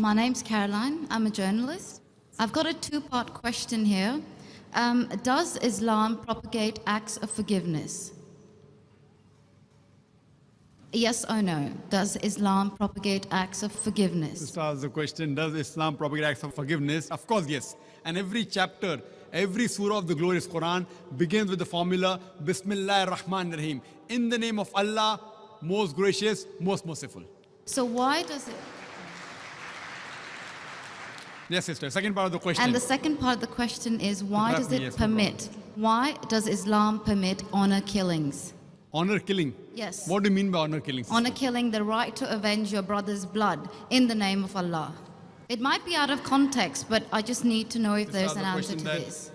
My name's Caroline. I'm a journalist. I've got a two-part question here. Does Islam propagate acts of forgiveness? Yes or no? Does Islam propagate acts of forgiveness? Just ask the question, does Islam propagate acts of forgiveness? Of course, yes. And every chapter, every surah of the glorious Quran begins with the formula, Bismillah ar-Rahman ar-Rahim. In the name of Allah, most gracious, most merciful. So why does it... Yes, sister. Second part of the question. And the second part of the question is, why does it Yes, no permit? Why does Islam permit honor killings? Honor killing. Yes. What do you mean by honor killing? Honor killing, the right to avenge your brother's blood in the name of Allah. It might be out of context, but I just need to know if there's an answer to this.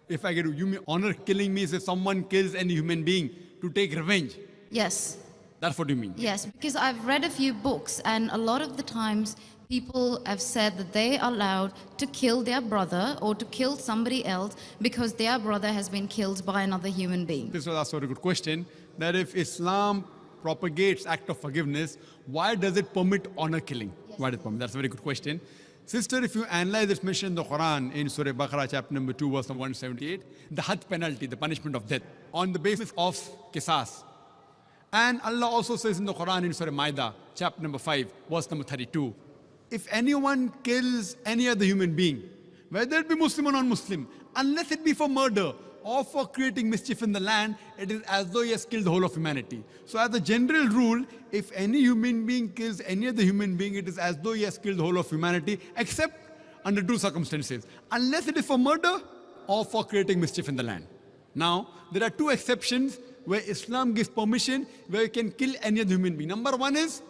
If I get you mean honor killing means if someone kills any human being to take revenge. Yes. That's what you mean. Yes, because I've read a few books, and a lot of the times people have said that they are allowed to kill their brother or to kill somebody else because their brother has been killed by another human being. This was also a good question, that if Islam propagates act of forgiveness, why does it permit honor killing? Yes. Why does it permit? That's a very good question. Sister, if you analyze this mention in the Quran, in Surah Baqarah, chapter number 2, verse number 178, the had penalty, the punishment of death, on the basis of qisas. And Allah also says in the Quran, in Surah Maida, chapter number 5, verse number 32, if anyone kills any other human being, whether it be Muslim or non-Muslim, unless it be for murder or for creating mischief in the land, it is as though he has killed the whole of humanity. So as a general rule, if any human being kills any other human being, it is as though he has killed the whole of humanity, except under two circumstances. Unless it is for murder or for creating mischief in the land. Now, there are two exceptions where Islam gives permission where you can kill any other human being. Number one is,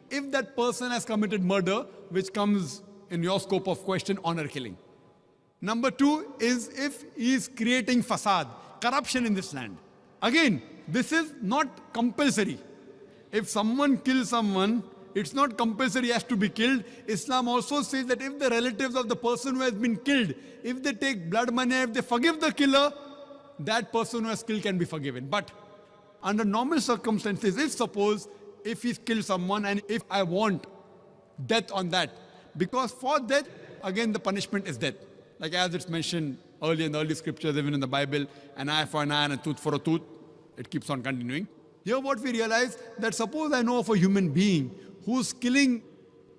if that person has committed murder, which comes in your scope of question, honor killing. Number two is if he is creating fasad, corruption in this land. Again, this is not compulsory. If someone kills someone, it's not compulsory he has to be killed. Islam also says that if the relatives of the person who has been killed, if they take blood money, if they forgive the killer, that person who has killed can be forgiven. But under normal circumstances, if he's killed someone and if I want death on that, because for death, again the punishment is death. Like as it's mentioned earlier in the early scriptures, even in the Bible, an eye for an eye and a tooth for a tooth, it keeps on continuing. Here what we realize, that suppose I know of a human being who's killing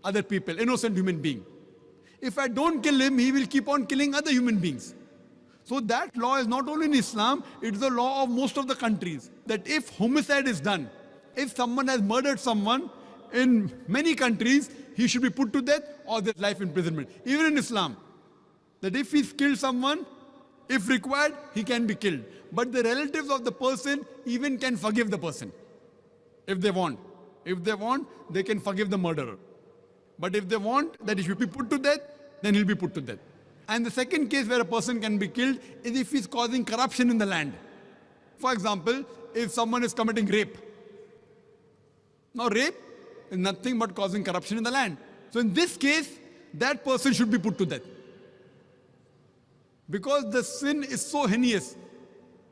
other people, innocent human being. If I don't kill him, he will keep on killing other human beings. So that law is not only in Islam, it's the law of most of the countries, that if homicide is done, if someone has murdered someone, in many countries, he should be put to death or there's life imprisonment. Even in Islam, that if he's killed someone, if required, he can be killed. But the relatives of the person even can forgive the person, if they want. If they want, they can forgive the murderer. But if they want that he should be put to death, then he'll be put to death. And the second case where a person can be killed is if he's causing corruption in the land. For example, if someone is committing rape. Now rape is nothing but causing corruption in the land. So in this case, that person should be put to death. Because the sin is so heinous.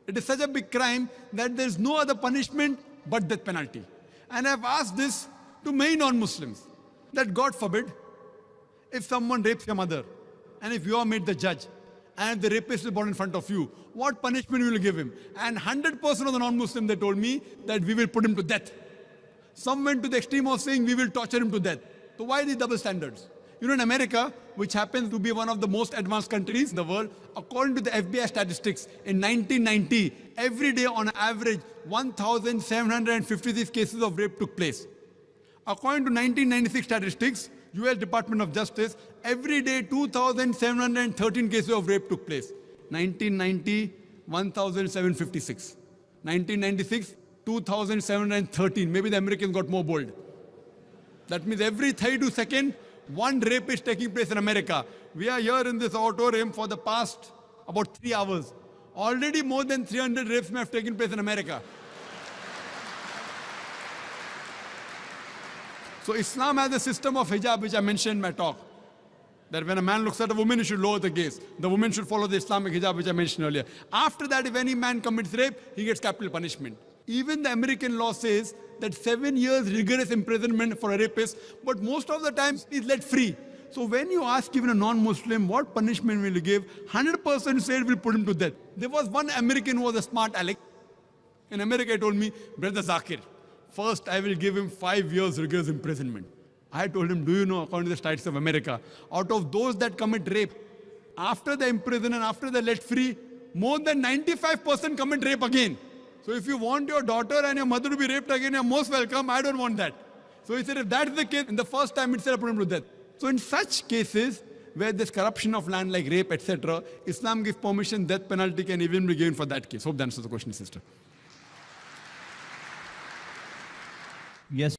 It is such a big crime that there is no other punishment but death penalty. And I've asked this to many non-Muslims, that God forbid, if someone rapes your mother, and if you are made the judge, and the rapist is brought in front of you, what punishment will you give him? And 100% of the non-Muslims, they told me that we will put him to death. Some went to the extreme of saying we will torture him to death. So why these double standards? You know, in America, which happens to be one of the most advanced countries in the world, according to the FBI statistics, in 1990, every day on average, 1,756 cases of rape took place. According to 1996 statistics, US Department of Justice, every day 2,713 cases of rape took place. 1990, 1,756. 1996, 2,713. Maybe the Americans got more bold. That means every 32 seconds, one rape is taking place in America. We are here in this auditorium for the past about 3 hours. Already more than 300 rapes may have taken place in America. So Islam has a system of hijab, which I mentioned in my talk. That when a man looks at a woman, he should lower the gaze. The woman should follow the Islamic hijab, which I mentioned earlier. After that, if any man commits rape, he gets capital punishment. Even the American law says that 7 years rigorous imprisonment for a rapist, but most of the time he's let free. So when you ask even a non-Muslim, what punishment will you give? 100% said we'll put him to death. There was one American who was a smart aleck. In America, he told me, Brother ذاكر, first I will give him 5 years rigorous imprisonment. I told him, do you know, according to the States of America, out of those that commit rape, after they imprison and after they're let free, more than 95% commit rape again. So if you want your daughter and your mother to be raped again, you're most welcome. I don't want that. So he said, if that's the case, in the first time itself, put him to death. So in such cases, where there's corruption of land like rape, etc., Islam gives permission, death penalty can even be given for that case. Hope that answers the question, sister. Yes,